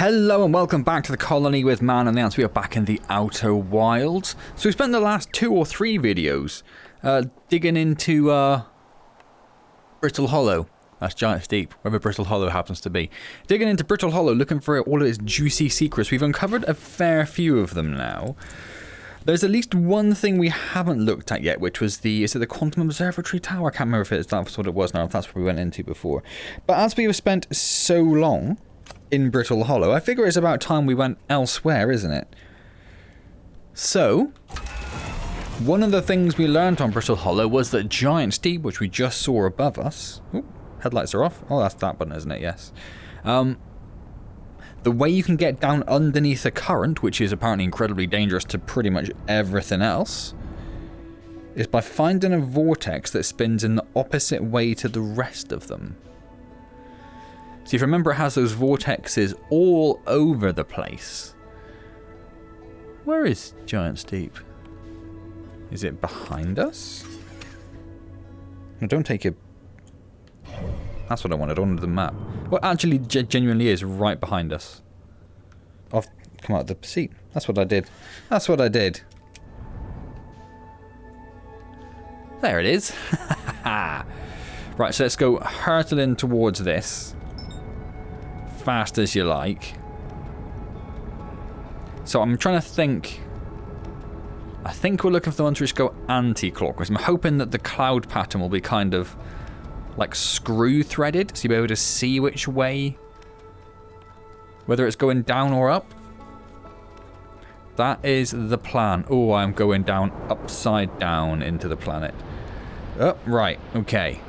Hello and welcome back to the colony with Man and the Antz. We are back in the outer wilds. So we spent the last 2 or 3 videos digging into Brittle Hollow. That's Giant's Deep, wherever Brittle Hollow happens to be. Digging into Brittle Hollow, looking for all of its juicy secrets. We've uncovered a fair few of them now. There's at least one thing we haven't looked at yet, which was is it the Quantum Observatory Tower? I can't remember if that's what it was now, if that's what we went into before. But as we have spent so long in Brittle Hollow, I figure it's about time we went elsewhere, isn't it? So, one of the things we learned on Brittle Hollow was that Giant's Deep, which we just saw above us... Ooh, headlights are off. Oh, that's that button, isn't it? Yes. The way you can get down underneath a current, which is apparently incredibly dangerous to pretty much everything else, is by finding a vortex that spins in the opposite way to the rest of them. So if you remember, it has those vortexes all over the place. Where is Giant's Deep? Is it behind us? No, don't take it. That's what I wanted. I wanted the map. Well, actually, genuinely is right behind us. I've come out of the seat. That's what I did. That's what I did. There it is. Right, so let's go hurtling towards this. Fast as you like. So I'm trying to think. I think we're looking for the ones which go anti-clockwise. I'm hoping that the cloud pattern will be kind of like screw threaded, so you'll be able to see which way, whether it's going down or up. That is the plan. Oh, I'm going down upside down into the planet. Oh, right, okay.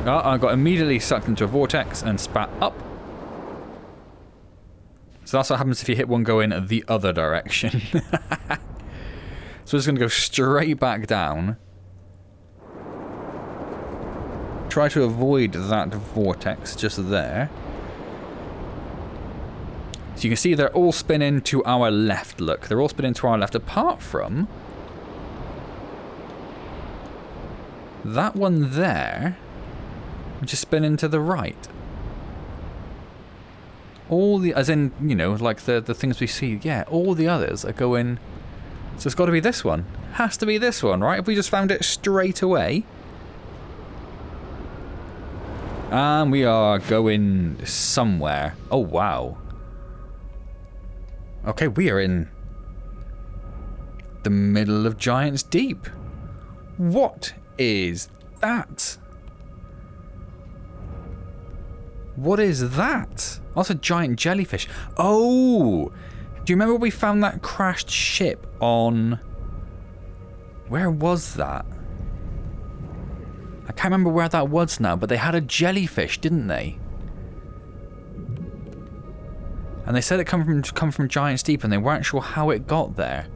Oh, I got immediately sucked into a vortex and spat up. So that's what happens if you hit one going the other direction. So it's going to go straight back down. Try to avoid that vortex just there. So you can see they're all spinning to our left. Look, they're all spinning to our left, apart from that one there, which is spinning to the right. All the, as in, you know, like the things we see, yeah, all the others are going, so it's got to be this one. Has to be this one, right? If we just found it straight away. And we are going somewhere. Oh, wow. Okay, we are in the middle of Giant's Deep. What is that? What is that? That's a giant jellyfish. Oh! Do you remember we found that crashed ship on... Where was that? I can't remember where that was now, but they had a jellyfish, didn't they? And they said it come from Giant's Deep, and they weren't sure how it got there.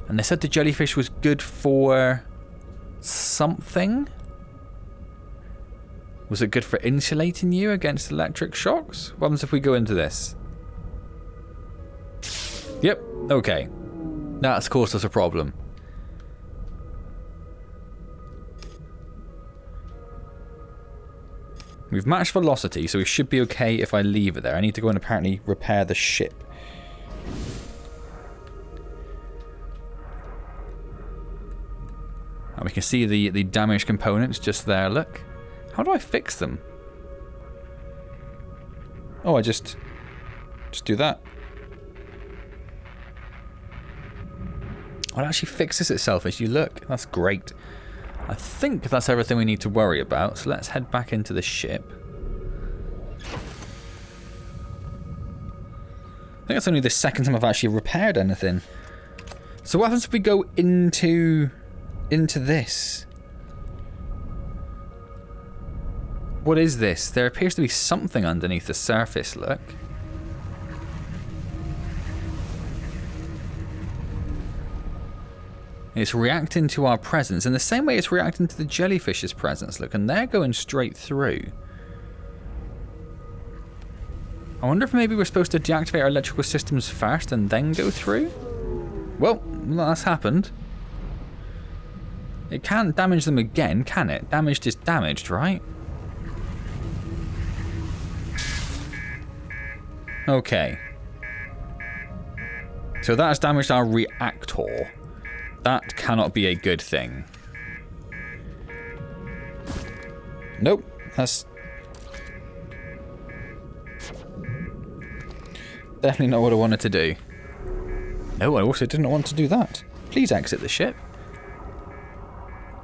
And they said the jellyfish was good for something. Was it good for insulating you against electric shocks? What happens if we go into this? Yep, okay. That's caused us a problem. We've matched velocity, so we should be okay if I leave it there. I need to go and apparently repair the ship. And we can see the damaged components just there, look. How do I fix them? Oh, I just do that. Oh, it actually fixes itself as you look. That's great. I think that's everything we need to worry about, so let's head back into the ship. I think that's only the second time I've actually repaired anything. So what happens if we go into this? What is this? There appears to be something underneath the surface, look. It's reacting to our presence in the same way it's reacting to the jellyfish's presence, look, and they're going straight through. I wonder if maybe we're supposed to deactivate our electrical systems first and then go through? Well, that's happened. It can't damage them again, can it? Damaged is damaged, right? Okay. So that has damaged our reactor. That cannot be a good thing. Nope. That's definitely not what I wanted to do. No, I also didn't want to do that. Please exit the ship.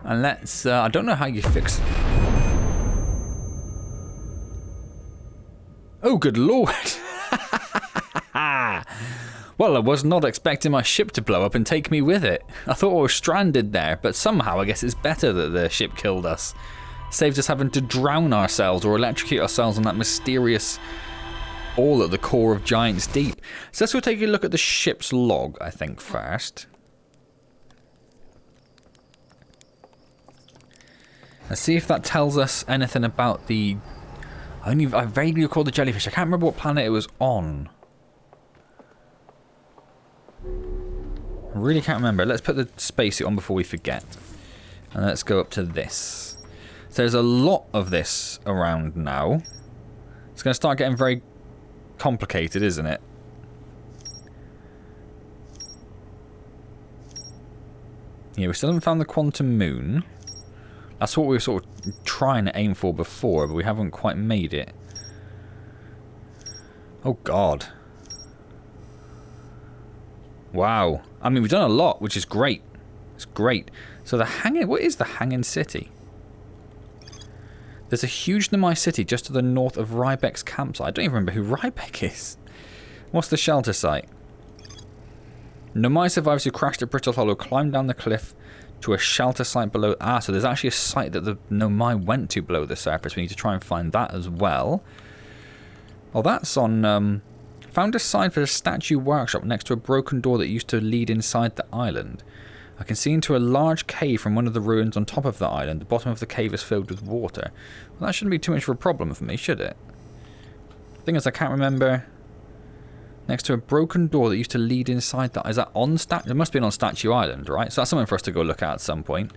And let's... I don't know how you fix it. Oh, good lord. Well, I was not expecting my ship to blow up and take me with it. I thought we were stranded there, but somehow I guess it's better that the ship killed us. Saved us having to drown ourselves or electrocute ourselves on that mysterious ball at the core of Giant's Deep. So let's go take a look at the ship's log, I think, first. Let's see if that tells us anything about the... I vaguely recall the jellyfish. I can't remember what planet it was on. I really can't remember. Let's put the spacesuit on before we forget. And let's go up to this. So there's a lot of this around now. It's going to start getting very complicated, isn't it? Yeah, we still haven't found the quantum moon. That's what we were sort of trying to aim for before, but we haven't quite made it. Oh, God. Wow. I mean, we've done a lot, which is great. It's great. So the hanging... What is the hanging city? There's a huge Nemai city just to the north of Rybek's campsite. I don't even remember who Rybek is. What's the shelter site? Nemai survivors who crashed at Brittle Hollow climbed down the cliff to a shelter site below... Ah, so there's actually a site that the Nomai went to below the surface. We need to try and find that as well. Oh, that's on... Found a sign for a statue workshop next to a broken door that used to lead inside the island. I can see into a large cave from one of the ruins on top of the island. The bottom of the cave is filled with water. Well, that shouldn't be too much of a problem for me, should it? The thing is, I can't remember... Next to a broken door that used to lead inside that. Is that on Statue? It must have been on Statue Island, right? So that's something for us to go look at some point.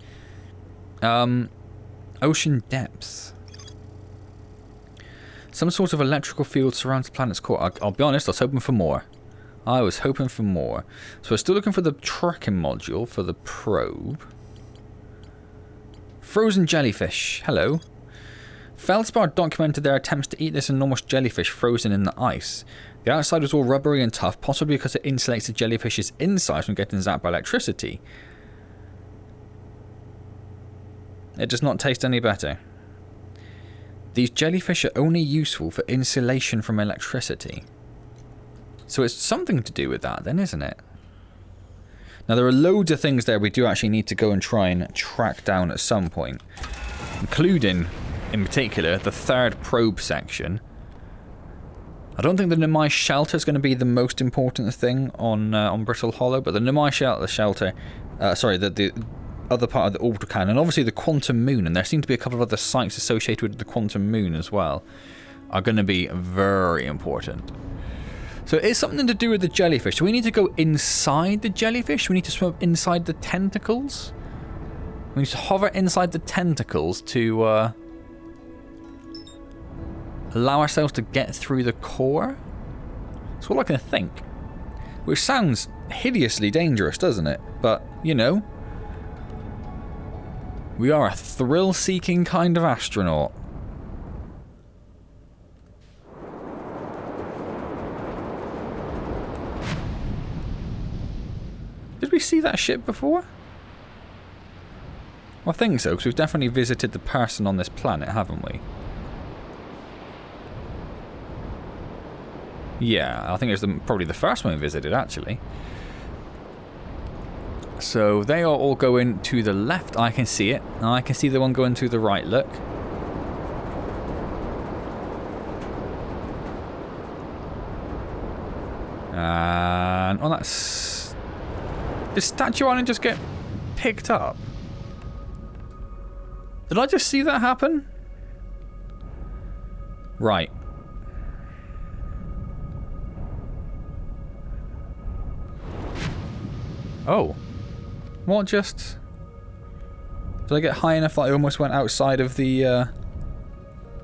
Ocean depths. Some sort of electrical field surrounds the planet's core. I'll be honest, I was hoping for more. I was hoping for more. So we're still looking for the tracking module for the probe. Frozen jellyfish. Hello. Feldspar documented their attempts to eat this enormous jellyfish frozen in the ice. The outside was all rubbery and tough, possibly because it insulates the jellyfish's inside from getting zapped by electricity. It does not taste any better. These jellyfish are only useful for insulation from electricity. So it's something to do with that then, isn't it? Now there are loads of things there we do actually need to go and try and track down at some point. Including, in particular, the third probe section. I don't think the Nemai shelter is going to be the most important thing on Brittle Hollow, but the Nemai shelter, the other part of the orbital cannon, and obviously the quantum moon, and there seem to be a couple of other sites associated with the quantum moon as well, are going to be very important. So it is something to do with the jellyfish. Do we need to go inside the jellyfish? We need to swim inside the tentacles? We need to hover inside the tentacles to allow ourselves to get through the core? That's all I can think. Which sounds hideously dangerous, doesn't it? But, you know, we are a thrill-seeking kind of astronaut. Did we see that ship before? Well, I think so, because we've definitely visited the person on this planet, haven't we? Yeah, I think it was probably the first one we visited, actually. So they are all going to the left. I can see it. I can see the one going to the right, look. And on that... Did Statue Island just get picked up? Did I just see that happen? Right. Oh. What just... Did I get high enough that I almost went outside of the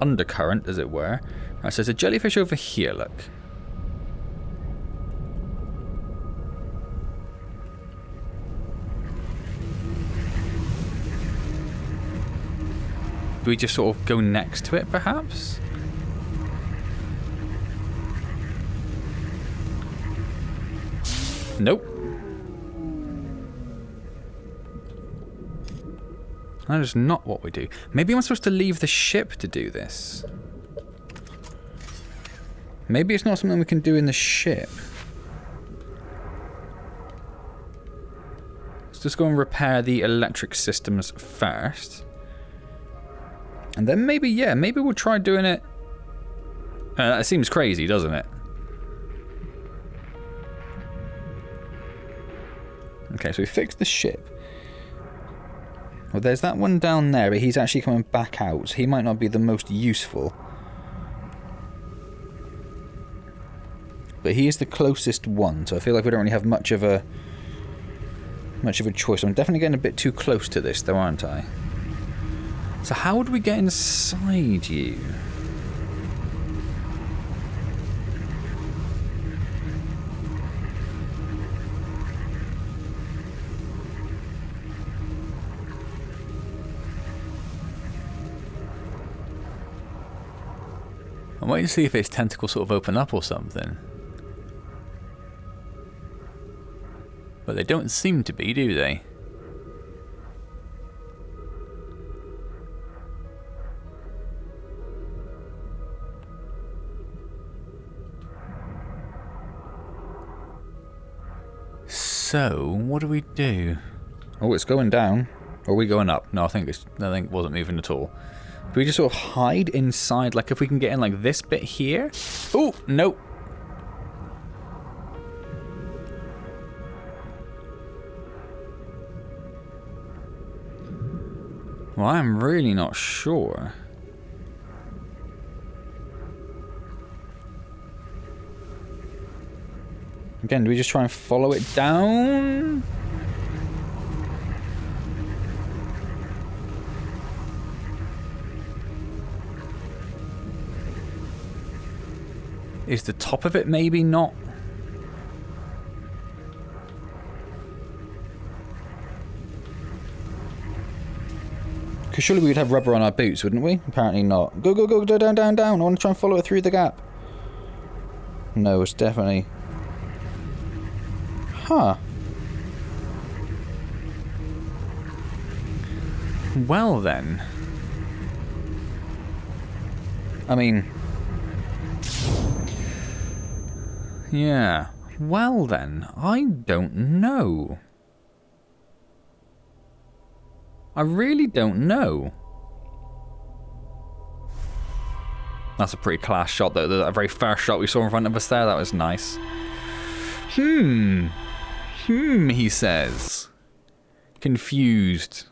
undercurrent, as it were? Right, so there's a jellyfish over here, look. Do we just sort of go next to it, perhaps? Nope. That is not what we do. Maybe I'm supposed to leave the ship to do this. Maybe it's not something we can do in the ship. Let's just go and repair the electric systems first. And then maybe, yeah, maybe we'll try doing it. That seems crazy, doesn't it? Okay, so we fixed the ship. Well, there's that one down there, but he's actually coming back out. So he might not be the most useful. But he is the closest one, so I feel like we don't really have much of a choice. I'm definitely getting a bit too close to this, though, aren't I? So how would we get inside you? I'm waiting to see if its tentacles sort of open up or something. But they don't seem to be, do they? So, what do we do? Oh, it's going down. Or are we going up? No, I think it wasn't moving at all. Do we just sort of hide inside, like if we can get in like this bit here? Oh, nope. Well, I'm really not sure. Again, do we just try and follow it down? Is the top of it maybe not? Because surely we would have rubber on our boots, wouldn't we? Apparently not. Go, go, go, go, down, down, down. I want to try and follow it through the gap. No, it's definitely... Huh. Well then. I mean... Yeah. Well then, I don't know. I really don't know. That's a pretty class shot, though. That very first shot we saw in front of us there, that was nice. He says. Confused.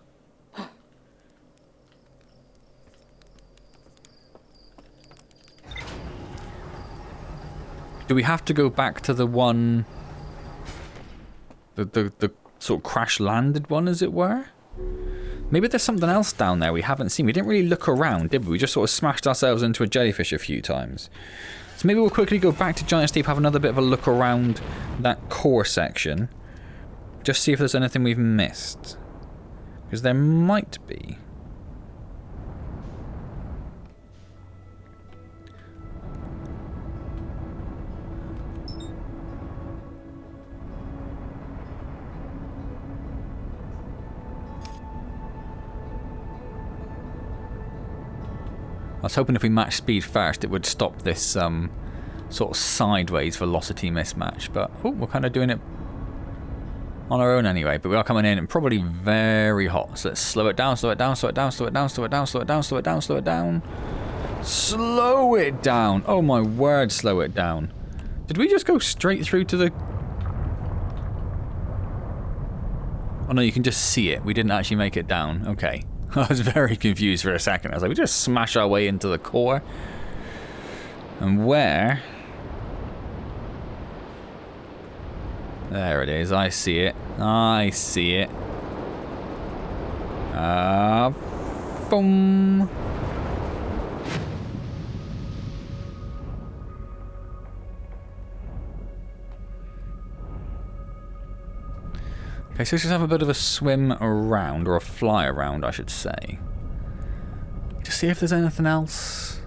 Do we have to go back to the one... The sort of crash-landed one, as it were? Maybe there's something else down there we haven't seen. We didn't really look around, did we? We just sort of smashed ourselves into a jellyfish a few times. So maybe we'll quickly go back to Giant's Deep, have another bit of a look around that core section. Just see if there's anything we've missed. Because there might be. I was hoping if we matched speed first, it would stop this sort of sideways velocity mismatch. But oh, we're kind of doing it on our own anyway. But we are coming in and probably very hot. So let's slow it down, slow it down, slow it down, slow it down, slow it down, slow it down, slow it down, slow it down. Slow it down! Oh my word, slow it down. Did we just go straight through to the... Oh no, you can just see it. We didn't actually make it down. Okay. I was very confused for a second. I was like, we just smash our way into the core. And where? There it is. I see it. I see it. Boom. Okay, so let's just have a bit of a swim around, or a fly around, I should say. to see if there's anything else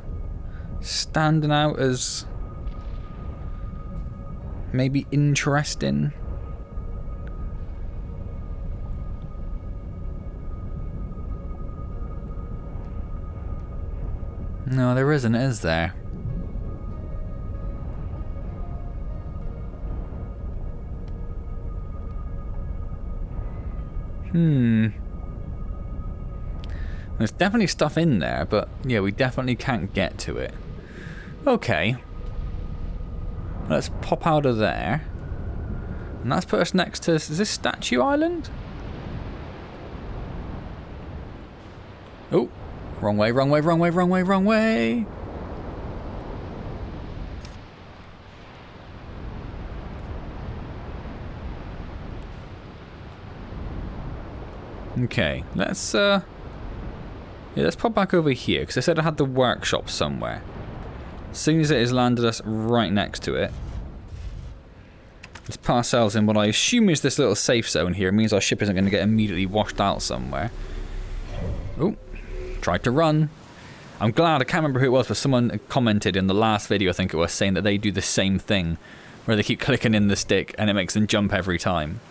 standing out as maybe interesting. No, there isn't, is there? There's definitely stuff in there, but yeah, we definitely can't get to it. Okay. Let's pop out of there. And that's put us next to... Is this Statue Island? Oh. Wrong way, wrong way, wrong way, wrong way, wrong way. Okay, let's pop back over here, because I said I had the workshop somewhere. As soon as it has landed us right next to it, let's put ourselves in what I assume is this little safe zone here. It means our ship isn't going to get immediately washed out somewhere. Oh, tried to run. I'm glad, I can't remember who it was, but someone commented in the last video, I think it was, saying that they do the same thing, where they keep clicking in the stick and it makes them jump every time.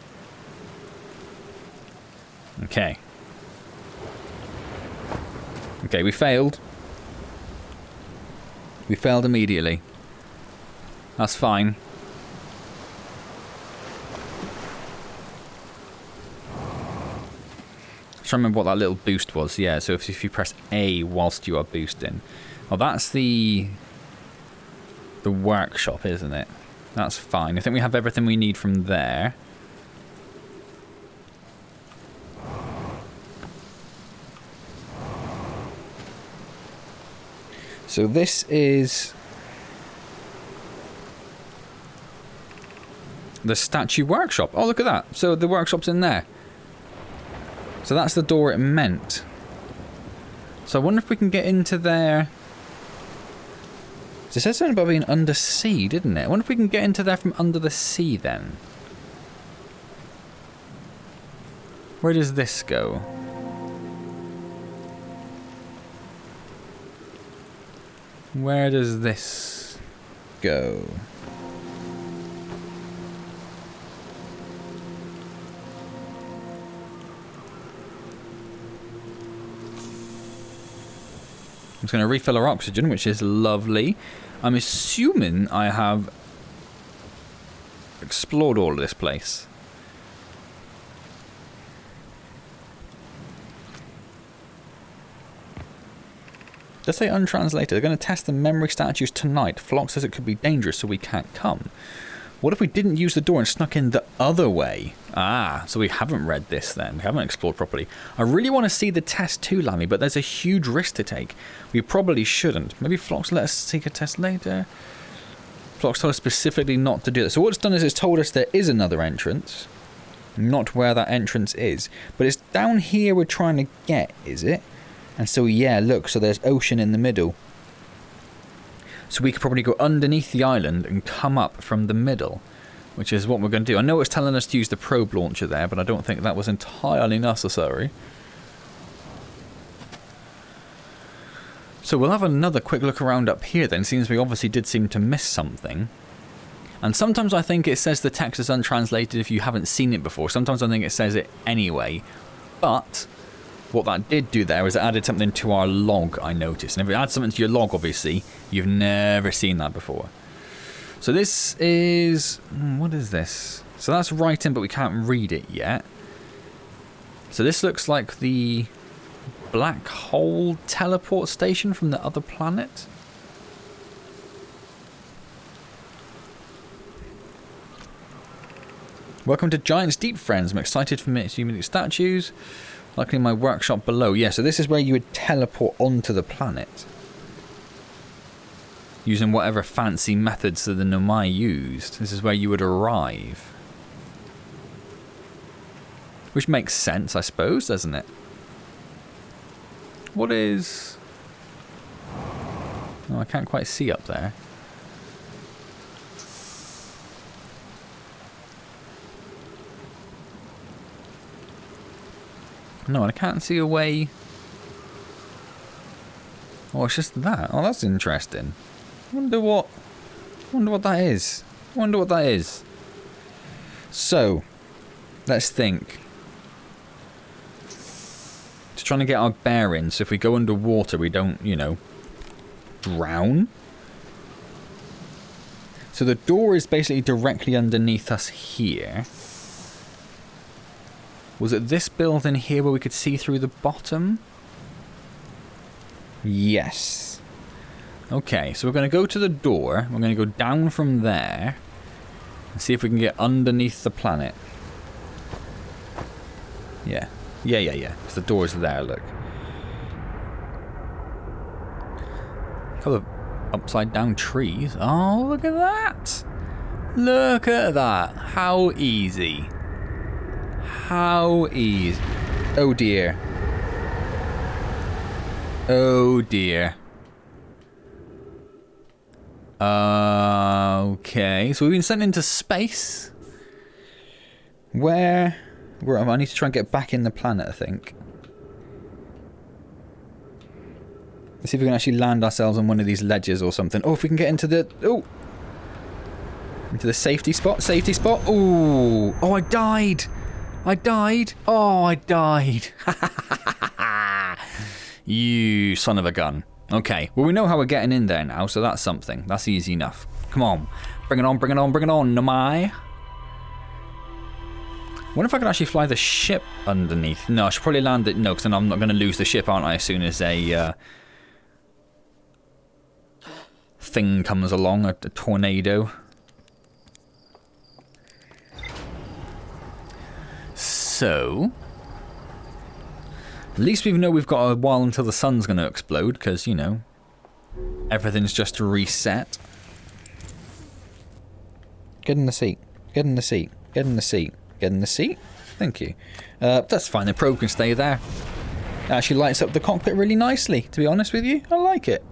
Okay. Okay, we failed. We failed immediately. That's fine. Trying to remember what that little boost was. Yeah, so if you press A whilst you are boosting. Oh, that's the workshop, isn't it? That's fine. I think we have everything we need from there. So this is the statue workshop. Oh, look at that. So the workshop's in there. So that's the door it meant. So I wonder if we can get into there. So it says something about being under sea, didn't it? I wonder if we can get into there from under the sea then. Where does this go? Where does this go? I'm just going to refill our oxygen, which is lovely. I'm assuming I have explored all of this place. Does say untranslated. They're going to test the memory statues tonight. Flock says it could be dangerous, so we can't come. What if we didn't use the door and snuck in the other way? Ah, so we haven't read this then. We haven't explored properly. I really want to see the test too, Lammy, but there's a huge risk to take. We probably shouldn't. Maybe Flock's let us take a test later. Flock's told us specifically not to do that. So what it's done is it's told us there is another entrance. Not where that entrance is. But it's down here we're trying to get, is it? And so, yeah, look, so there's ocean in the middle. So we could probably go underneath the island and come up from the middle, which is what we're going to do. I know it's telling us to use the probe launcher there, but I don't think that was entirely necessary. So we'll have another quick look around up here then, since we obviously did seem to miss something. And sometimes I think it says the text is untranslated if you haven't seen it before. Sometimes I think it says it anyway. But what that did do there was it added something to our log, I noticed. And if it adds something to your log, obviously, you've never seen that before. So this is... what is this? So that's writing, but we can't read it yet. So this looks like the black hole teleport station from the other planet. Welcome to Giant's Deep, friends. I'm excited for meeting the statues. Likely my workshop below. Yeah, so this is where you would teleport onto the planet. Using whatever fancy methods that the Nomai used. This is where you would arrive. Which makes sense, I suppose, doesn't it? What is... oh, I can't quite see up there. No, I can't see a way Oh, it's just that. Oh, that's interesting. Wonder what that is. Wonder what that is. So, let's think. Just trying to get our bearings. So if we go underwater, we don't, you know, drown. So the door is basically directly underneath us here. Was it this building here where we could see through the bottom? Yes. Okay, so we're going to go to the door. We're going to go down from there. And see if we can get underneath the planet. Yeah. Yeah. Because the door's there, look. A couple of upside down trees. Oh, look at that. Look at that. How easy. How easy. Oh dear. Oh dear. Okay, so we've been sent into space. Where I need to try and get back in the planet, I think. Let's see if we can actually land ourselves on one of these ledges or something. Oh, if we can get into the... Oh! Into the safety spot. Safety spot. Ooh. Oh, I died. I died. Oh, I died. You son of a gun. Okay. Well, we know how we're getting in there now, so that's something. That's easy enough. Come on. Bring it on, bring it on, bring it on, Namai. I wonder if I could actually fly the ship underneath. No, I should probably land it. No, because then I'm not going to lose the ship, aren't I, as soon as a thing comes along, a tornado. So, at least we know we've got a while until the sun's going to explode, because, you know, everything's just reset. Get in the seat. Get in the seat. Get in the seat. Get in the seat. Thank you. That's fine. The probe can stay there. It actually lights up the cockpit really nicely, to be honest with you. I like it.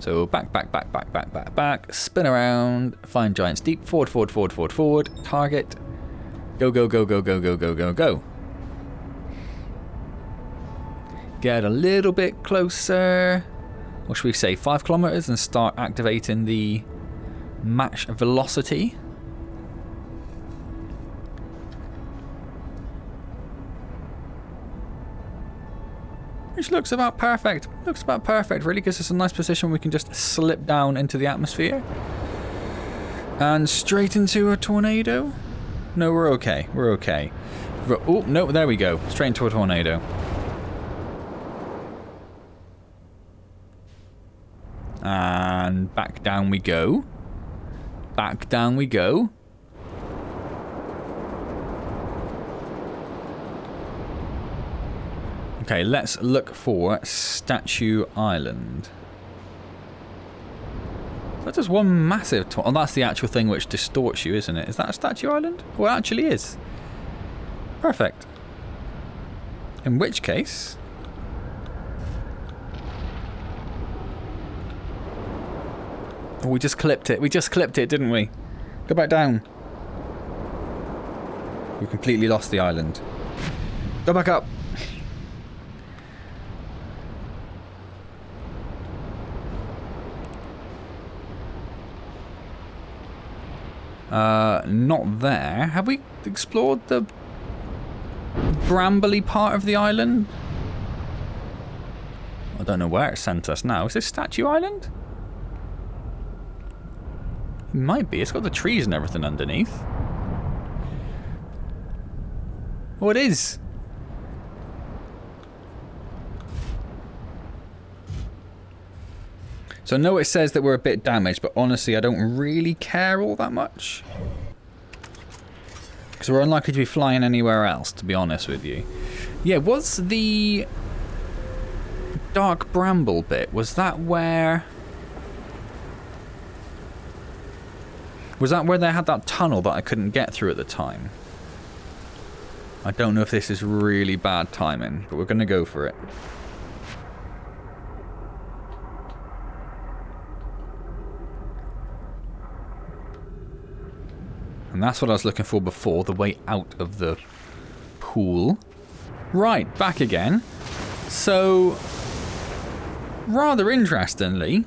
So back, spin around, find giants deep, forward, target, go. Get a little bit closer, or should we say 5 kilometers, and start activating the match velocity. Which looks about perfect. Looks about perfect, really, because it's a nice position where we can just slip down into the atmosphere. And straight into a tornado. No, we're okay. We're okay. Oh, no, there we go. Straight into a tornado. And back down we go. Back down we go. Okay, let's look for Statue Island. That's just one massive... Oh, that's the actual thing which distorts you, isn't it? Is that a Statue Island? Well, it actually is. Perfect. In which case... Oh, we just clipped it. We just clipped it, didn't we? Go back down. We completely lost the island. Go back up. Not there. Have we explored the brambly part of the island? I don't know where it sent us now. Is this Statue Island? It might be. It's got the trees and everything underneath. Oh, it is. So I know it says that we're a bit damaged, but honestly I don't really care all that much. Because we're unlikely to be flying anywhere else, to be honest with you. Yeah, was the dark bramble bit, was that where... Was that where they had that tunnel that I couldn't get through at the time? I don't know if this is really bad timing, but we're going to go for it. And that's what I was looking for before, the way out of the cool. Right, back again. So, rather interestingly,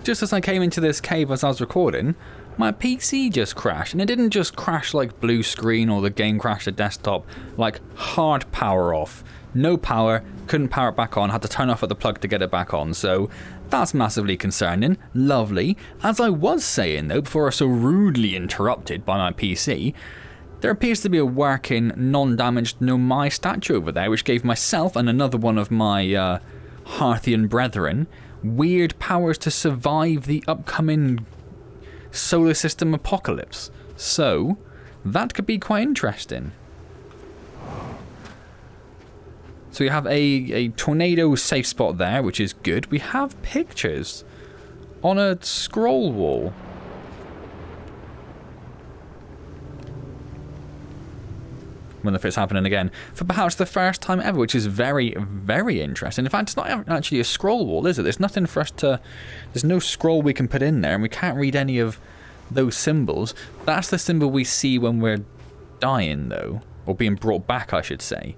just as I came into this cave as I was recording, my PC just crashed. And it didn't just crash like blue screen or the game crashed the desktop, like hard power off. No power, couldn't power it back on, had to turn off at the plug to get it back on. So that's massively concerning. Lovely. As I was saying though, before I was so rudely interrupted by my PC, there appears to be a working, non-damaged Nomai statue over there, which gave myself and another one of my Hearthian brethren weird powers to survive the upcoming solar system apocalypse. So, that could be quite interesting. So we have a tornado safe spot there, which is good. We have pictures on a scroll wall. I wonder if it's happening again for perhaps the first time ever, which is very, very interesting. In fact, it's not actually a scroll wall, is it? There's nothing for us to... There's no scroll we can put in there, and we can't read any of those symbols. That's the symbol we see when we're dying, though. Or being brought back, I should say.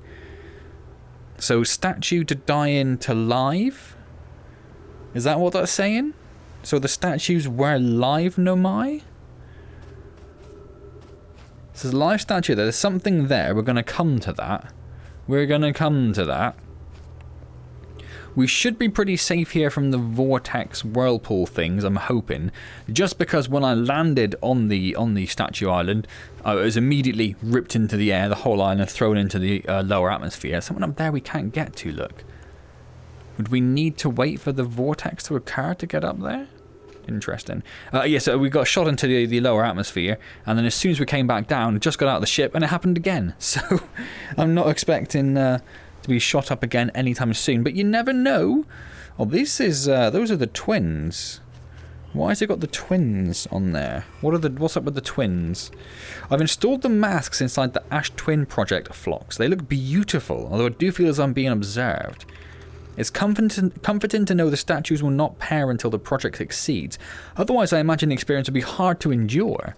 So, statue to dying to live? Is that what that's saying? So the statues were live Nomai? There's a live statue there. There's something there. We're going to come to that. We're going to come to that. We should be pretty safe here from the vortex whirlpool things, I'm hoping. Just because when I landed on the statue island, I was immediately ripped into the air, the whole island thrown into the lower atmosphere. Something up there we can't get to, look. Would we need to wait for the vortex to occur to get up there? Interesting. Yeah, so we got shot into the lower atmosphere, and then as soon as we came back down, just got out of the ship, and it happened again. So I'm not expecting to be shot up again anytime soon, but you never know. Oh, this is those are the twins. Why has it got the twins on there? What's up with the twins? I've installed the masks inside the Ash Twin Project flocks. They look beautiful, although I do feel as I'm being observed. It's comforting to know the statues will not pair until the project succeeds. Otherwise, I imagine the experience would be hard to endure.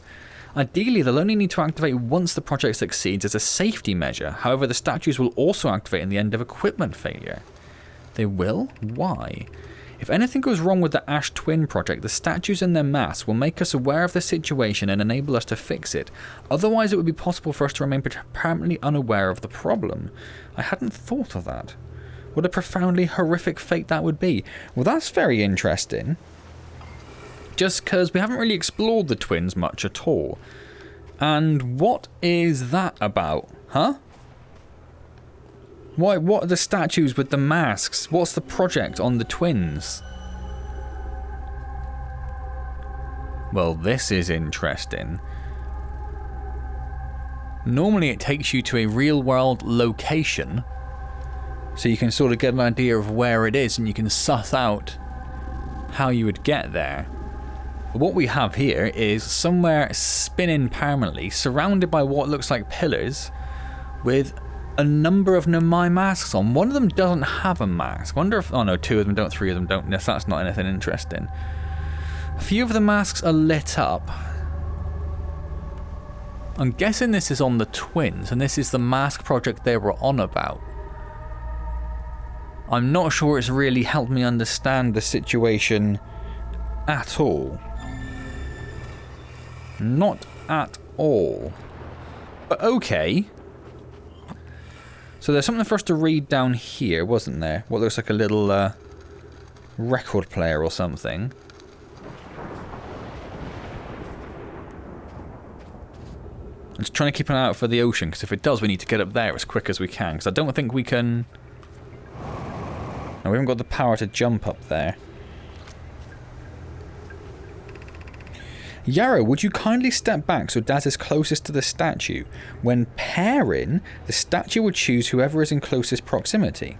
Ideally, they'll only need to activate once the project succeeds as a safety measure. However, the statues will also activate in the end of equipment failure. They will? Why? If anything goes wrong with the Ash Twin project, the statues and their masks will make us aware of the situation and enable us to fix it. Otherwise, it would be possible for us to remain permanently unaware of the problem. I hadn't thought of that. What a profoundly horrific fate that would be. Well, that's very interesting. Just because we haven't really explored the twins much at all. And what is that about? Huh? What are the statues with the masks? What's the project on the twins? Well, this is interesting. Normally it takes you to a real-world location, so you can sort of get an idea of where it is and you can suss out how you would get there. But what we have here is somewhere spinning permanently, surrounded by what looks like pillars, with a number of Nomai masks on. One of them doesn't have a mask. I wonder if... Oh no, two of them don't, three of them don't. Yes, that's not anything interesting. A few of the masks are lit up. I'm guessing this is on the twins, and this is the mask project they were on about. I'm not sure it's really helped me understand the situation at all. Not at all. But okay. So there's something for us to read down here, wasn't there? What looks like a little record player or something. I'm just trying to keep an eye out for the ocean, because if it does, we need to get up there as quick as we can, because I don't think we can... No, we haven't got the power to jump up there. Yarrow, would you kindly step back so Daz is closest to the statue? When pairing, the statue would choose whoever is in closest proximity.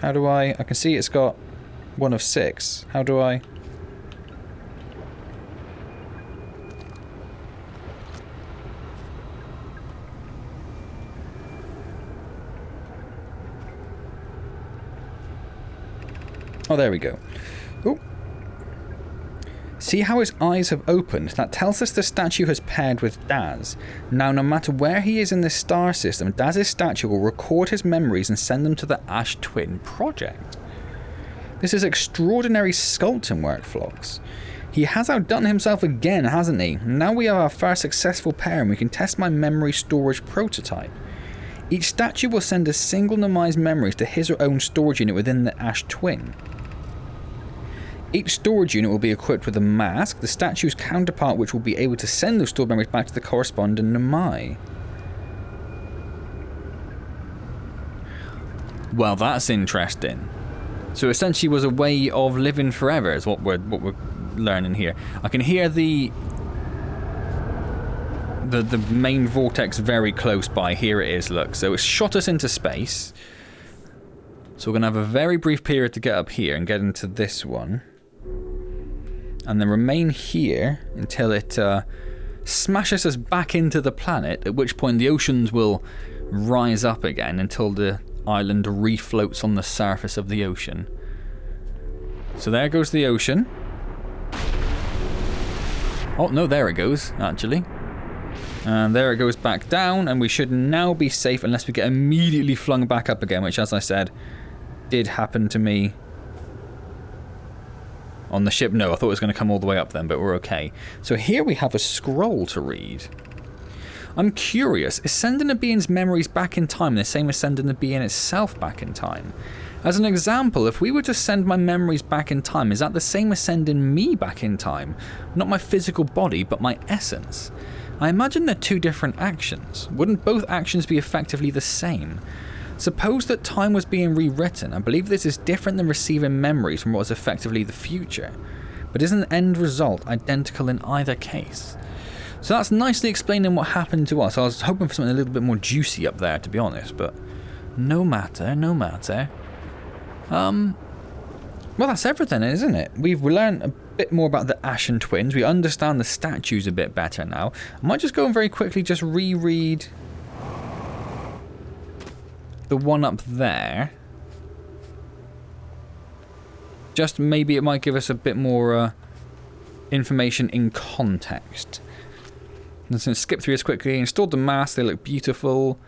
How do I can see it's got 1 of 6. How do I... Oh, there we go. Oh. See how his eyes have opened? That tells us the statue has paired with Daz. Now, no matter where he is in this star system, Daz's statue will record his memories and send them to the Ash Twin Project. This is extraordinary sculpting work, Phlox. He has outdone himself again, hasn't he? Now we have our first successful pair and we can test my memory storage prototype. Each statue will send a single nomised memories to his or own storage unit within the Ash Twin. Each storage unit will be equipped with a mask, the statue's counterpart which will be able to send those stored memories back to the corresponding nomai. Well, that's interesting. So essentially was a way of living forever is what we're learning here. I can hear the main vortex very close by. Here it is, look. So it's shot us into space. So we're going to have a very brief period to get up here and get into this one. And then remain here until it smashes us back into the planet, at which point the oceans will rise up again until the island refloats on the surface of the ocean. So there goes the ocean. Oh, no, there it goes, actually. And there it goes back down, and we should now be safe unless we get immediately flung back up again, which, as I said, did happen to me on the ship. No, I thought it was going to come all the way up then, but we're okay. So here we have a scroll to read. I'm curious, is sending a being's memories back in time the same as sending the being itself back in time? As an example, if we were to send my memories back in time, is that the same as sending me back in time? Not my physical body, but my essence. I imagine they're two different actions. Wouldn't both actions be effectively the same? Suppose that time was being rewritten. I believe this is different than receiving memories from what is effectively the future. But isn't the end result identical in either case? So that's nicely explaining what happened to us. I was hoping for something a little bit more juicy up there, to be honest, but no matter, no matter. Well, that's everything, isn't it? We've learned a bit more about the Ashen Twins. We understand the statues a bit better now. I might just go and very quickly just reread the one up there. Just maybe it might give us a bit more information in context. I'm just going to skip through this quickly. Installed the mask, they look beautiful.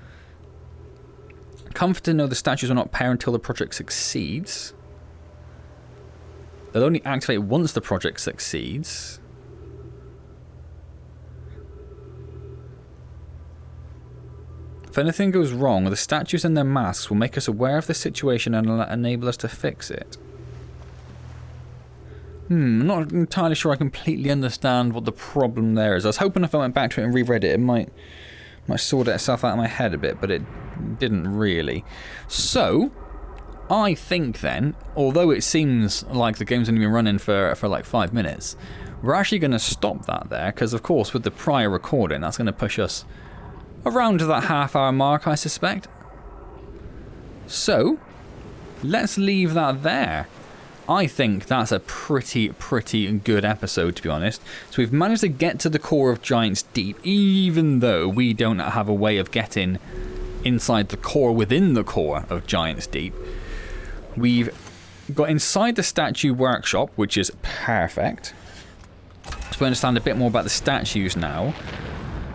Comfort to know the statues will not pair until the project succeeds. They'll only activate once the project succeeds. If anything goes wrong, the statues and their masks will make us aware of the situation and enable us to fix it. I'm not entirely sure I completely understand what the problem there is. I was hoping if I went back to it and reread it, it might sort itself out of my head a bit, but it didn't really. So, I think then, although it seems like the game's only been running for like 5 minutes, we're actually going to stop that there, because of course with the prior recording, that's going to push us around to that half-hour mark, I suspect. So, let's leave that there. I think that's a pretty good episode, to be honest. So we've managed to get to the core of Giant's Deep, even though we don't have a way of getting inside the core within the core of Giant's Deep. We've got inside the statue workshop, which is perfect. So we understand a bit more about the statues now.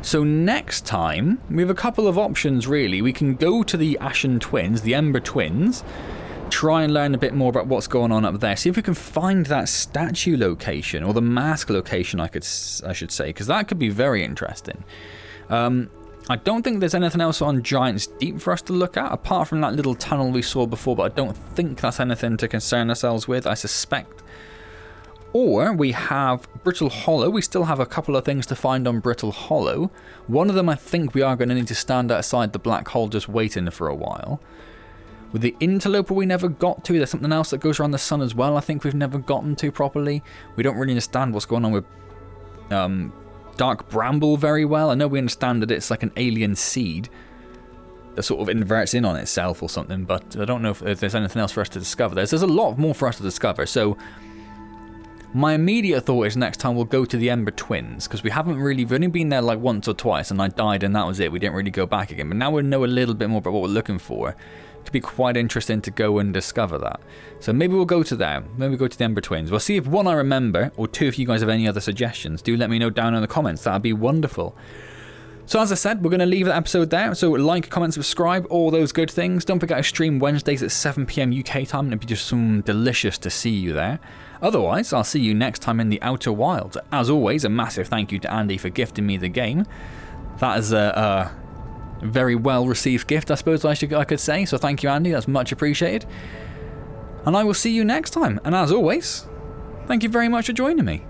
So next time, we have a couple of options really. We can go to the Ashen Twins, the Ember Twins, try and learn a bit more about what's going on up there. See if we can find that statue location, or the mask location I should say, because that could be very interesting. I don't think there's anything else on Giant's Deep for us to look at, apart from that little tunnel we saw before, but I don't think that's anything to concern ourselves with, I suspect. Or we have Brittle Hollow. We still have a couple of things to find on Brittle Hollow. One of them I think we are going to need to stand outside the black hole just waiting for a while. With the interloper we never got to, there's something else that goes around the sun as well I think we've never gotten to properly. We don't really understand what's going on with Dark Bramble very well. I know we understand that it's like an alien seed that sort of inverts in on itself or something, but I don't know if there's anything else for us to discover. There's a lot more for us to discover, so My immediate thought is next time we'll go to the Ember Twins, because we've only been there like once or twice, and I died and that was it. We didn't really go back again. But now we know a little bit more about what we're looking for. It could be quite interesting to go and discover that. So maybe we'll go to them. Maybe we'll go to the Ember Twins. We'll see if one I remember, or two if you guys have any other suggestions. Do let me know down in the comments. That'd be wonderful. So as I said, we're going to leave the episode there. So like, comment, subscribe, all those good things. Don't forget I stream Wednesdays at 7 PM UK time. It'd be just delicious to see you there. Otherwise, I'll see you next time in the Outer Wilds. As always, a massive thank you to Andy for gifting me the game. That is a very well received gift, I suppose I could say. So thank you, Andy. That's much appreciated. And I will see you next time. And as always, thank you very much for joining me.